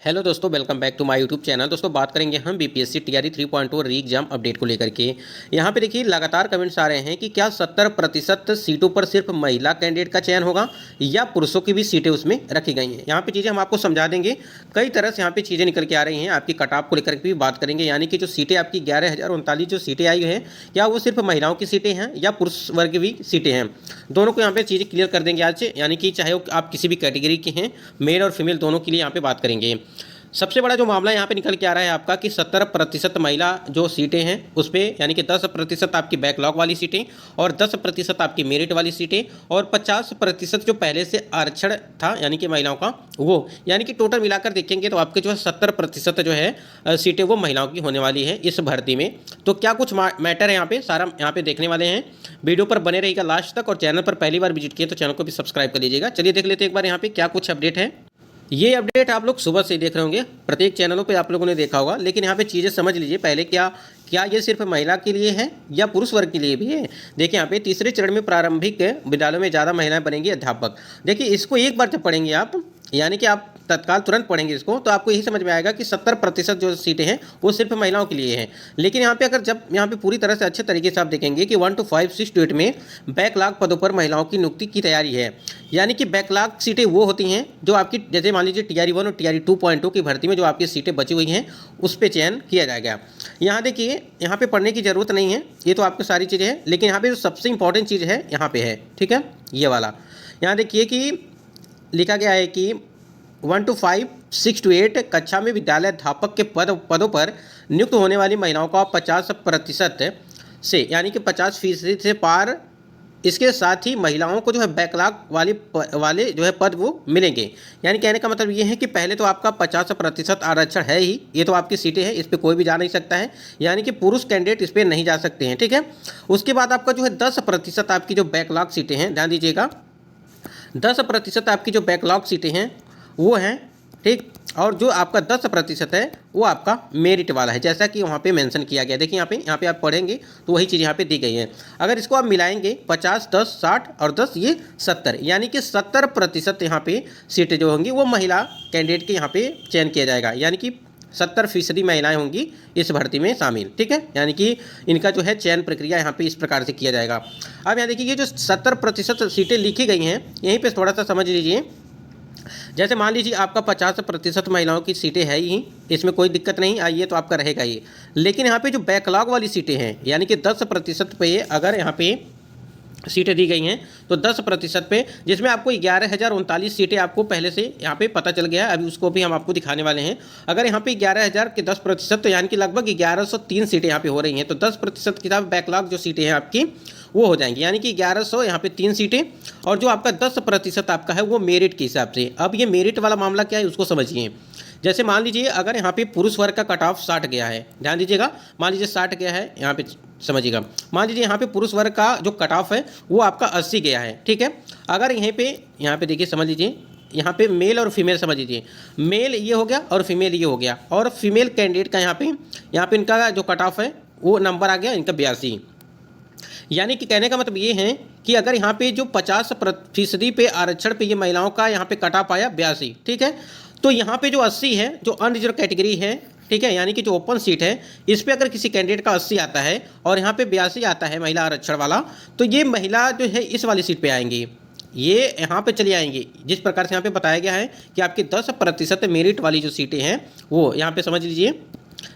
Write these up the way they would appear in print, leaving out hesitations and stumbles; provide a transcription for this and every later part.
Hello दोस्तों, welcome back to my YouTube channel. दोस्तों बात करेंगे हम बीपीएससी टीआरई 3.2 री एग्जाम अपडेट को लेकर के। यहाँ पे देखिए लगातार कमेंट्स आ रहे हैं कि क्या 70% सीटों पर सिर्फ महिला कैंडिडेट का चयन होगा या पुरुषों की भी सीटें उसमें रखी गई हैं। यहाँ पे चीज़ें हम आपको समझा देंगे। कई तरह से यहाँ पे चीज़ें निकल के आ रही हैं। आपकी कट ऑफ को लेकर के भी बात करेंगे, यानी कि जो सीटें आपकी 11,039 जो सीटें आई हैं, क्या वो सिर्फ महिलाओं की सीटें हैं या पुरुष वर्ग की भी सीटें हैं। दोनों को यहाँ पे चीज़ें क्लियर कर देंगे आज से, यानी कि चाहे वो आप किसी भी कैटेगरी के हैं, मेल और फीमेल दोनों के लिए यहाँ पे बात करेंगे। सबसे बड़ा जो मामला यहाँ पे निकल के आ रहा है आपका कि 70% महिला जो सीटें हैं उस पर, यानी कि 10% आपकी बैकलॉग वाली सीटें और 10% आपकी मेरिट वाली सीटें और 50% जो पहले से आरक्षण था यानी कि महिलाओं का, वो यानी कि टोटल मिलाकर देखेंगे तो आपके जो है 70% जो है सीटें वो महिलाओं की होने वाली है इस भर्ती में। तो क्या कुछ मैटर है यहाँ पे, सारा यहाँ पे देखने वाले हैं। वीडियो पर बने रहिएगा लास्ट तक, और चैनल पर पहली बार विजिट किए तो चैनल को भी सब्सक्राइब कर लीजिएगा। चलिए देख लेते हैं एक बार यहाँ पे क्या कुछ अपडेट है। ये अपडेट आप लोग सुबह से देख रहे होंगे, प्रत्येक चैनलों पे आप लोगों ने देखा होगा, लेकिन यहाँ पे चीज़ें समझ लीजिए पहले। क्या ये सिर्फ महिला के लिए है या पुरुष वर्ग के लिए भी है। देखिए यहाँ पे तीसरे चरण में प्रारंभिक विद्यालयों में ज़्यादा महिलाएं बनेंगी अध्यापक। देखिए इसको एक बार जब पढ़ेंगे आप, यानी कि आप तत्काल तुरंत पढ़ेंगे इसको, तो आपको यही समझ में आएगा कि 70% जो सीटें हैं वो सिर्फ महिलाओं के लिए हैं। लेकिन यहाँ पे अगर जब यहाँ पे पूरी तरह से अच्छे तरीके से आप देखेंगे कि 1 to 5, 6 to 8 में बैकलॉग पदों पर महिलाओं की नियुक्ति की तैयारी है। यानी कि बैकलॉग सीटें वो होती हैं जो आपकी, जैसे मान लीजिए टीआरई 1 और टीआरई 2.2 की भर्ती में जो आपकी सीटें बची हुई हैं उस पर चयन किया जाएगा। यहाँ देखिए, यहाँ पे पढ़ने की ज़रूरत नहीं है, ये तो आपको सारी चीज़ें हैं, लेकिन यहाँ पे जो सबसे इंपॉर्टेंट चीज़ है यहाँ पे है, ठीक है, ये वाला। यहाँ देखिए कि लिखा गया है कि 1 to 5, 6 to 8 कक्षा में विद्यालय अध्यापक के पदों पर नियुक्त होने वाली महिलाओं का 50% से, यानी कि 50% से पार। इसके साथ ही महिलाओं को जो है बैकलॉग वाले जो है पद वो मिलेंगे। यानी कहने का मतलब ये है कि पहले तो आपका 50% आरक्षण है ही, ये तो आपकी सीटें हैं, इस पर कोई भी जा नहीं सकता है, यानी कि पुरुष कैंडिडेट इस पर नहीं जा सकते हैं, ठीक है। उसके बाद आपका जो है 10% आपकी जो बैकलॉग सीटें हैं, ध्यान दीजिएगा, 10% आपकी जो बैकलॉग सीटें हैं वो हैं, ठीक। और जो आपका 10% है वो आपका मेरिट वाला है, जैसा कि वहाँ पे मेंशन किया गया। देखिए यहाँ पे आप पढ़ेंगे तो वही चीज़ यहाँ पे दी गई है। अगर इसको आप मिलाएंगे 50, 10, 60 और 10 ये 70, यानी कि 70% यहाँ पे सीटें जो होंगी वो महिला कैंडिडेट के यहाँ पे चयन किया जाएगा। यानी कि 70% महिलाएं होंगी इस भर्ती में शामिल, ठीक है। यानी कि इनका जो है चयन प्रक्रिया यहाँ पे इस प्रकार से किया जाएगा। अब यहाँ देखिए ये जो 70% सीटें लिखी गई हैं, यहीं पे थोड़ा सा समझ लीजिए। जैसे मान लीजिए आपका 50% महिलाओं की सीटें है ही, इसमें कोई दिक्कत नहीं आई है तो आपका रहेगा ही। लेकिन यहाँ पे जो बैकलॉग वाली सीटें हैं, यानी कि 10% पे अगर यहाँ पे सीटें दी गई हैं तो 10% पे, जिसमें आपको 11,039 सीटें आपको पहले से यहाँ पे पता चल गया है, अभी उसको भी हम आपको दिखाने वाले हैं। अगर यहाँ पे 11,000 के 10%, तो यानी कि लगभग 1103 सीटें यहाँ पे हो रही हैं, तो 10% की बैकलॉग जो सीटें हैं आपकी वो हो जाएंगी, यानी कि 1100 यहाँ पे 3 सीटें। और जो आपका 10% आपका है वो मेरिट के हिसाब से। अब ये मेरिट वाला मामला क्या है उसको समझिए। जैसे मान लीजिए अगर यहाँ पे पुरुष वर्ग का कट ऑफ 60 गया है, ध्यान दीजिएगा, मान लीजिए 60 गया है, यहाँ पे समझिएगा, मान लीजिए यहाँ पे पुरुष वर्ग का जो कट ऑफ है वो आपका 80 गया है, ठीक है। अगर यहाँ पे देखिए, समझ लीजिए, यहाँ पे मेल और फीमेल समझ लीजिए, मेल ये हो गया और फीमेल ये हो गया, और फीमेल कैंडिडेट का यहाँ पे इनका जो कट ऑफ है वो नंबर आ गया इनका 82। यानी कि कहने का मतलब ये है कि अगर यहाँ पे जो 50% पे आरक्षण पे ये महिलाओं का यहाँ पे कट ऑफ आया 82, ठीक है, तो यहाँ पे जो 80 है जो अनरिजर्व कैटेगरी है, ठीक है, यानी कि जो ओपन सीट है इस पे अगर किसी कैंडिडेट का 80 आता है और यहाँ पे 82 आता है महिला आरक्षण वाला, तो ये महिला जो है इस वाली सीट पे आएंगी, ये यहाँ पे चली आएंगी। जिस प्रकार से यहाँ पे बताया गया है कि आपकी 10% मेरिट वाली जो सीटें हैं वो यहाँ पे समझ लीजिए।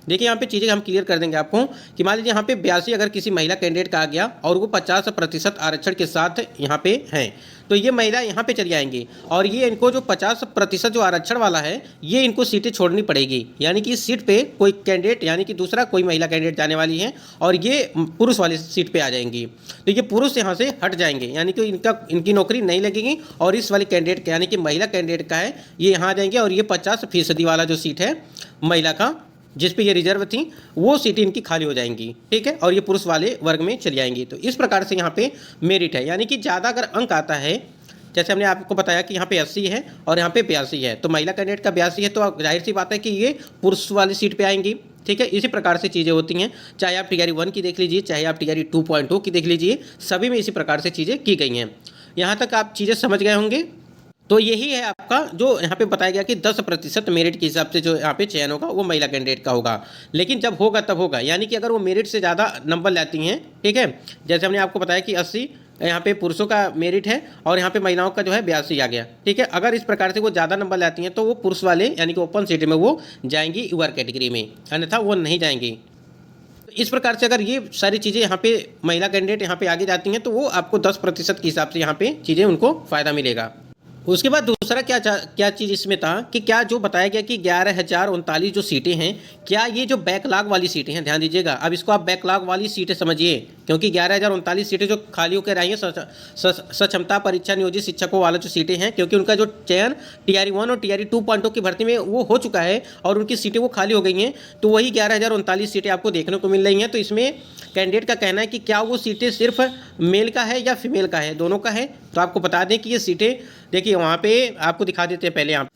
देखिए यहाँ पे चीज़ें हम क्लियर कर देंगे आपको कि मान लीजिए यहाँ पे 82 अगर किसी महिला कैंडिडेट का आ गया और वो 50% आरक्षण के साथ यहाँ पे हैं, तो ये महिला यहाँ पे चली आएंगी, और ये इनको जो 50% जो आरक्षण वाला है ये इनको सीटें छोड़नी पड़ेगी। यानी कि इस सीट पे कोई कैंडिडेट, यानी कि दूसरा कोई महिला कैंडिडेट जाने वाली है और ये पुरुष वाली सीट पे आ जाएंगी, तो ये पुरुष यहाँ से हट जाएंगे, यानी कि इनकी नौकरी नहीं लगेगी, और इस वाली कैंडिडेट यानी कि महिला कैंडिडेट का है ये यहाँ आ जाएंगे, और ये 50% वाला जो सीट है महिला का जिस पे ये रिजर्व थी वो सीटें इनकी खाली हो जाएंगी, ठीक है, और ये पुरुष वाले वर्ग में चली आएंगी। तो इस प्रकार से यहाँ पे मेरिट है, यानी कि ज़्यादा अगर अंक आता है, जैसे हमने आपको बताया कि यहाँ पे 80 है और यहाँ पे 82 है, तो महिला कैंडिडेट का 82 है, तो जाहिर सी बात है कि ये पुरुष वाली सीट पे आएंगी, ठीक है। इसी प्रकार से चीज़ें होती हैं, चाहे आप टीआरई 1 की देख लीजिए, चाहे आप टीआरई 2.2 की देख लीजिए, सभी में इसी प्रकार से चीज़ें की गई हैं। यहाँ तक आप चीज़ें समझ गए होंगे। तो यही है आपका जो यहाँ पे बताया गया कि 10% मेरिट के हिसाब से जो यहाँ पे चयन होगा वो महिला कैंडिडेट का होगा। लेकिन जब होगा तब होगा, यानी कि अगर वो मेरिट से ज़्यादा नंबर लाती हैं, ठीक है, जैसे हमने आपको बताया कि 80 यहाँ पे पुरुषों का मेरिट है और यहाँ पे महिलाओं का जो है 82 आ गया, ठीक है। अगर इस प्रकार से वो ज़्यादा नंबर लाती हैं तो वो पुरुष वाले यानी कि ओपन सीट में वो जाएंगी यूआर कैटेगरी में, अन्यथा वो नहीं जाएंगी। इस प्रकार से अगर ये सारी चीज़ें यहाँ पे महिला कैंडिडेट यहाँ पे आगे जाती हैं तो वो आपको 10% के हिसाब से यहाँ पे चीज़ें उनको फ़ायदा मिलेगा। उसके बाद दूसरा क्या चीज़ इसमें था कि क्या जो बताया गया कि 11,039 जो सीटें हैं, क्या ये जो बैकलॉग वाली सीटें हैं, ध्यान दीजिएगा, अब इसको आप बैकलॉग वाली सीटें समझिए, क्योंकि 11,039 सीटें जो खाली होकर आई हैं सक्षमता परीक्षा नियोजित शिक्षकों वाला जो सीटें हैं, क्योंकि उनका जो चयन TRE 1 और TRE 2.0 की भर्ती में वो हो चुका है और उनकी सीटें वो खाली हो गई हैं, तो वही 11,039 सीटें आपको देखने को मिल रही हैं। तो इसमें कैंडिडेट का कहना है कि क्या वो सीटें सिर्फ मेल का है या फीमेल का है, दोनों का है। तो आपको बता दें कि ये सीटें देखिए वहाँ पे आपको दिखा देते हैं। पहले यहाँ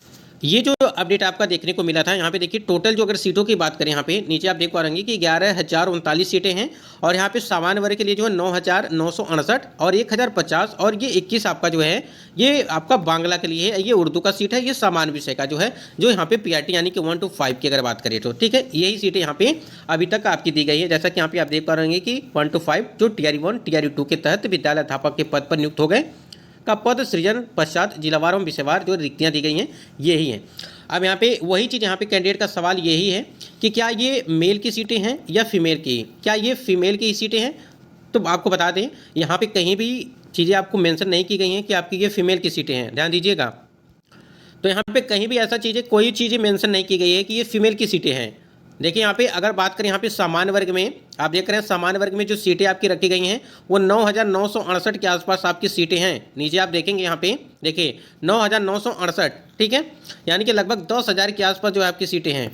ये जो अपडेट आपका देखने को मिला था, यहाँ पे देखिए टोटल जो अगर सीटों की बात करें, यहाँ पे नीचे आप देख पा रहे कि 11,039 सीटें हैं और यहाँ पे सामान्य वर्ग के लिए जो है 9,968 और 1,050 और ये 21 आपका जो है ये आपका बांग्ला के लिए है, ये उर्दू का सीट है, ये सामान्य विषय का जो है जो यहाँ पे PRT यानी कि 1 to 5 की अगर बात करें तो, ठीक है, यही सीटें यहाँ पे अभी तक आपकी दी गई है। जैसा कि यहाँ पे आप देख पा रहे हैं कि 1 to 5 जो TRE 1 TRE 2 के तहत विद्यालय अध्यापक के पद पर नियुक्त हो गए का पद सृजन पश्चात जिलावार एवं विषयवार जो रिक्तियाँ दी गई हैं यही हैं। अब यहाँ पे वही चीज़, यहाँ पे कैंडिडेट का सवाल यही है कि क्या ये मेल की सीटें हैं या फीमेल की, क्या ये फीमेल की सीटें हैं। तो आपको बता दें यहाँ पे कहीं भी चीज़ें आपको मेंशन नहीं की गई हैं कि आपकी ये फीमेल की सीटें हैं, ध्यान दीजिएगा। तो यहाँ पे कहीं भी ऐसा चीज़ें कोई चीज़ें मेंशन नहीं की गई है कि ये फीमेल की सीटें हैं। देखिए यहाँ पे अगर बात करें यहाँ पे सामान्य वर्ग में, आप देख रहे हैं सामान्य वर्ग में जो सीटें आपकी रखी गई हैं वो 9,968 के आसपास आपकी सीटें हैं। नीचे आप देखेंगे यहाँ पे देखिए 9,968, ठीक है, यानी कि लगभग 10,000 के आसपास जो आपकी सीटें हैं।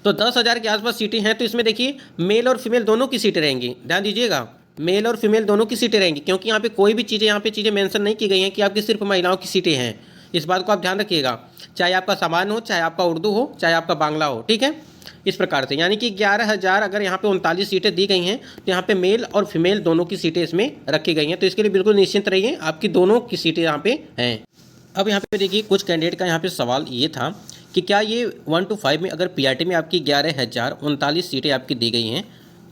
तो 10,000 के आसपास सीटें हैं, तो इसमें देखिए मेल और फीमेल दोनों की सीटें रहेंगी, ध्यान दीजिएगा, मेल और फीमेल दोनों की सीटें रहेंगी, क्योंकि यहाँ पे कोई भी चीज़ें यहाँ पे चीज़ें मेंशन नहीं की गई हैं कि आपकी सिर्फ महिलाओं की सीटें हैं। इस बात को आप ध्यान रखिएगा, चाहे आपका सामान्य हो, चाहे आपका उर्दू हो, चाहे आपका बांग्ला हो, ठीक है। इस प्रकार से यानी कि 11,000 अगर यहाँ पे 39 सीटें दी गई हैं तो यहाँ पे मेल और फीमेल दोनों की सीटें इसमें रखी गई हैं। तो इसके लिए बिल्कुल निश्चिंत रहिए, आपकी दोनों की सीटें यहाँ पे हैं। अब यहाँ पे देखिए कुछ कैंडिडेट का यहाँ पे सवाल ये था कि क्या ये 1 to 5 में अगर PRT में आपकी 11,039 सीटें आपकी दी गई हैं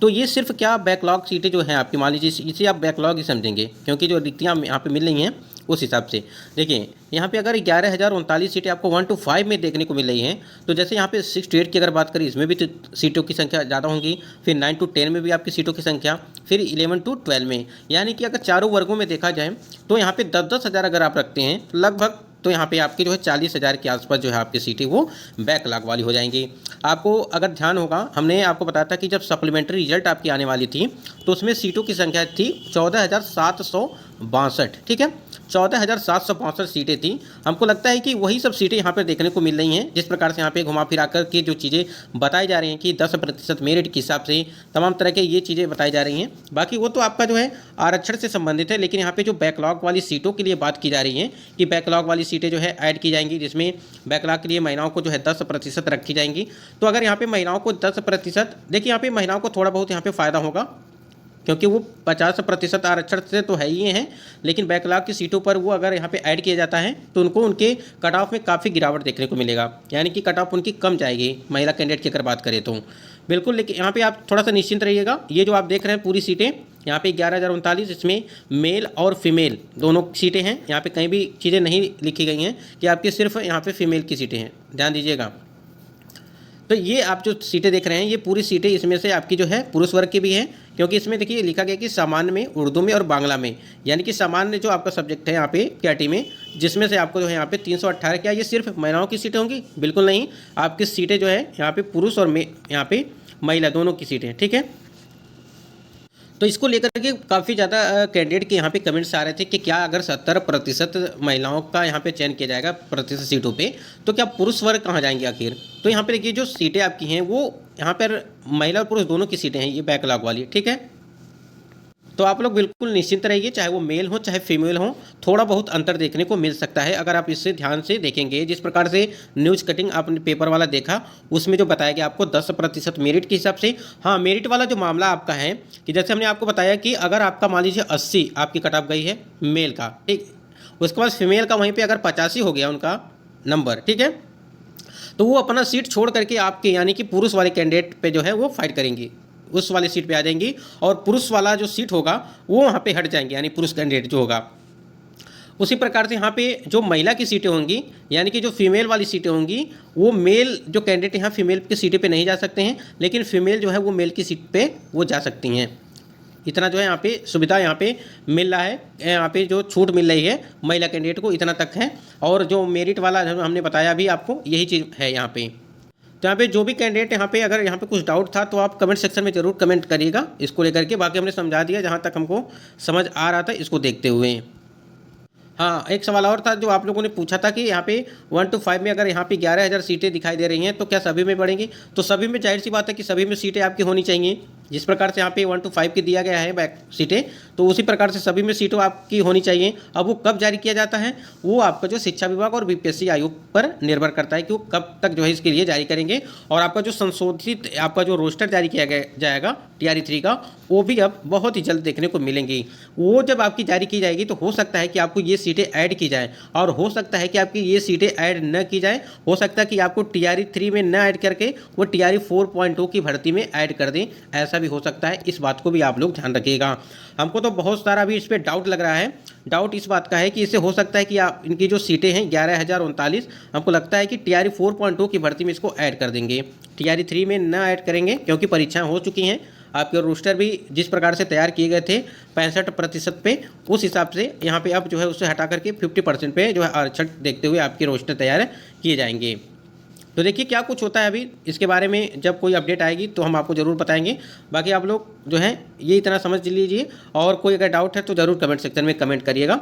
तो ये सिर्फ क्या बैकलॉग सीटें जो हैं आपकी, मान लीजिए इसे आप बैकलॉग ही समझेंगे, क्योंकि जो रिक्तियाँ यहाँ पे मिल रही हैं उस हिसाब से देखिए यहाँ पे अगर 11,039 सीटें आपको 1 to 5 में देखने को मिल रही हैं, तो जैसे यहाँ पे 6 to 8 की अगर बात करें इसमें भी तो सीटों की संख्या ज़्यादा होंगी, फिर 9 to 10 में भी आपकी सीटों की संख्या, फिर 11 to 12 में, यानी कि अगर चारों वर्गों में देखा जाए तो यहाँ पे 10-10 हज़ार अगर आप रखते हैं लगभग, तो यहाँ पे आपकी जो है 40,000 के आसपास जो है आपकी सीटें वो बैकलॉग वाली हो जाएंगी। आपको अगर ध्यान होगा, हमने आपको बताया था कि जब सप्लीमेंट्री रिजल्ट आपकी आने वाली थी तो उसमें सीटों की संख्या थी 14,762, ठीक है, 14,762 सीटें थी। हमको लगता है कि वही सब सीटें यहाँ पर देखने को मिल रही हैं, जिस प्रकार से यहाँ पे घुमा फिरा कर के जो चीज़ें बताई जा रही हैं कि 10% मेरिट के हिसाब से तमाम तरह के ये चीज़ें बताई जा रही हैं। बाकी वो तो आपका जो है आरक्षण से संबंधित है, लेकिन यहाँ पे जो बैकलॉग वाली सीटों के लिए बात की जा रही है कि बैकलॉग वाली सीटें जो है ऐड की जाएंगी, जिसमें बैकलॉग के लिए महिलाओं को जो है 10% रखी जाएंगी। तो अगर यहाँ पे महिलाओं को 10%, देखिए यहाँ पे महिलाओं को थोड़ा बहुत यहाँ पे फ़ायदा होगा, क्योंकि वो 50% आरक्षण से तो है ही हैं, लेकिन बैकलॉग की सीटों पर वो अगर यहाँ पे ऐड किया जाता है तो उनको उनके कट ऑफ में काफ़ी गिरावट देखने को मिलेगा, यानी कि कट ऑफ उनकी कम जाएगी महिला कैंडिडेट की अगर बात करें तो बिल्कुल। लेकिन यहाँ पे आप थोड़ा सा निश्चिंत रहिएगा, ये जो आप देख रहे हैं पूरी सीटें यहाँ पे 11,039, इसमें मेल और फीमेल दोनों सीटें हैं। यहाँ पे कहीं भी चीज़ें नहीं लिखी गई हैं कि आपकी सिर्फ यहाँ पे फीमेल की सीटें हैं, ध्यान दीजिएगा। तो ये आप जो सीटें देख रहे हैं ये पूरी सीटें इसमें से आपकी जो है पुरुष वर्ग की भी है, क्योंकि इसमें देखिए लिखा गया कि सामान्य में, उर्दू में और बांग्ला में, यानी कि सामान्य जो आपका सब्जेक्ट है यहाँ पे PRT में, जिसमें से आपको जो है यहाँ पे 318, क्या ये सिर्फ महिलाओं की सीटें होंगी? बिल्कुल नहीं, आपकी सीटें जो है यहाँ पे पुरुष और यहाँ पे महिला दोनों की सीटें, ठीक है। तो इसको लेकर के काफ़ी ज़्यादा कैंडिडेट के यहाँ पे कमेंट्स आ रहे थे कि क्या अगर 70% महिलाओं का यहाँ पे चयन किया जाएगा प्रतिशत सीटों पे तो क्या पुरुष वर्ग कहाँ जाएंगे आखिर। तो यहाँ पे देखिए जो सीटें आपकी हैं वो यहाँ पर महिला और पुरुष दोनों की सीटें हैं, ये बैकलॉग वाली, ठीक है। तो आप लोग बिल्कुल निश्चिंत रहिए, चाहे वो मेल हो चाहे फीमेल हो, थोड़ा बहुत अंतर देखने को मिल सकता है अगर आप इससे ध्यान से देखेंगे। जिस प्रकार से न्यूज़ कटिंग आपने पेपर वाला देखा उसमें जो बताया गया आपको 10% मेरिट के हिसाब से। हाँ, मेरिट वाला जो मामला आपका है कि जैसे हमने आपको बताया कि अगर आपका मान लीजिए 80 आपकी कट ऑफ गई है मेल का, ठीक, उसके बाद फीमेल का वहीं पे अगर 85 हो गया उनका नंबर, ठीक है, तो वो अपना सीट छोड़ करके आपके यानी कि पुरुष वाले कैंडिडेट पे जो है वो फाइट करेंगी, उस वाली सीट पे आ जाएंगी और पुरुष वाला जो सीट होगा वो वहाँ पे हट जाएंगे, यानी पुरुष कैंडिडेट जो होगा। उसी प्रकार से यहाँ पे जो महिला की सीटें होंगी यानी कि जो फीमेल वाली सीटें होंगी वो मेल जो कैंडिडेट यहाँ फीमेल की सीटें पे नहीं जा सकते हैं, लेकिन फीमेल जो है वो मेल की सीट पे वो जा सकती हैं। इतना जो है यहाँ पे सुविधा यहाँ पे मिल रहा है, यहाँ पे जो छूट मिल रही है महिला कैंडिडेट को इतना तक है। और जो मेरिट वाला हमने बताया भी आपको, यही चीज़ है यहाँ पे। तो यहाँ पे जो भी कैंडिडेट यहाँ पे अगर यहाँ पे कुछ डाउट था तो आप कमेंट सेक्शन में ज़रूर कमेंट करिएगा इसको लेकर के। बाकी हमने समझा दिया जहाँ तक हमको समझ आ रहा था इसको देखते हुए। हाँ, एक सवाल और था जो आप लोगों ने पूछा था कि यहाँ पे 1 to 5 में अगर यहाँ पे 11,000 सीटें दिखाई दे रही हैं तो क्या सभी में बढ़ेंगी? तो सभी में जाहिर सी बात है कि सभी में सीटें आपकी होनी चाहिए। जिस प्रकार से यहाँ पे 1 to 5 की दिया गया है बैक सीटें, तो उसी प्रकार से सभी में सीटें आपकी होनी चाहिए। अब वो कब जारी किया जाता है वो आपका जो शिक्षा विभाग और बीपीएससी आयोग पर निर्भर करता है कि वो कब तक जो है इसके लिए जारी करेंगे। और आपका जो संशोधित आपका जो रोस्टर जारी किया जाएगा TRE3 का, वो भी अब बहुत ही जल्द देखने को मिलेंगी। वो जब आपकी जारी की जाएगी तो हो सकता है कि आपको ये सीटें ऐड की जाए और हो सकता है कि आपकी ये सीटें ऐड न की जाए। हो सकता है कि आपको TRE3 में न ऐड करके वो TRE 4.0 की भर्ती में ऐड कर दें, ऐसा भी हो सकता है। इस बात को भी आप लोग ध्यान रखिएगा। हमको तो बहुत सारा अभी इस पर डाउट लग रहा है। डाउट इस बात का है कि इससे हो सकता है कि आप इनकी जो सीटें हैं 11,039, हमको लगता है कि TRE 4.0 की भर्ती में इसको ऐड कर देंगे, TRE3 में न ऐड करेंगे क्योंकि परीक्षाएं हो चुकी हैं। आपके रोस्टर भी जिस प्रकार से तैयार किए गए थे 65% पे, उस हिसाब से यहाँ पे अब जो है उसे हटा करके 50% पे जो है आरक्षण देखते हुए आपके रोस्टर तैयार किए जाएंगे। तो देखिए क्या कुछ होता है अभी इसके बारे में, जब कोई अपडेट आएगी तो हम आपको ज़रूर बताएंगे। बाकी आप लोग जो है ये इतना समझ लीजिए और कोई अगर डाउट है तो ज़रूर कमेंट सेक्शन में कमेंट करिएगा।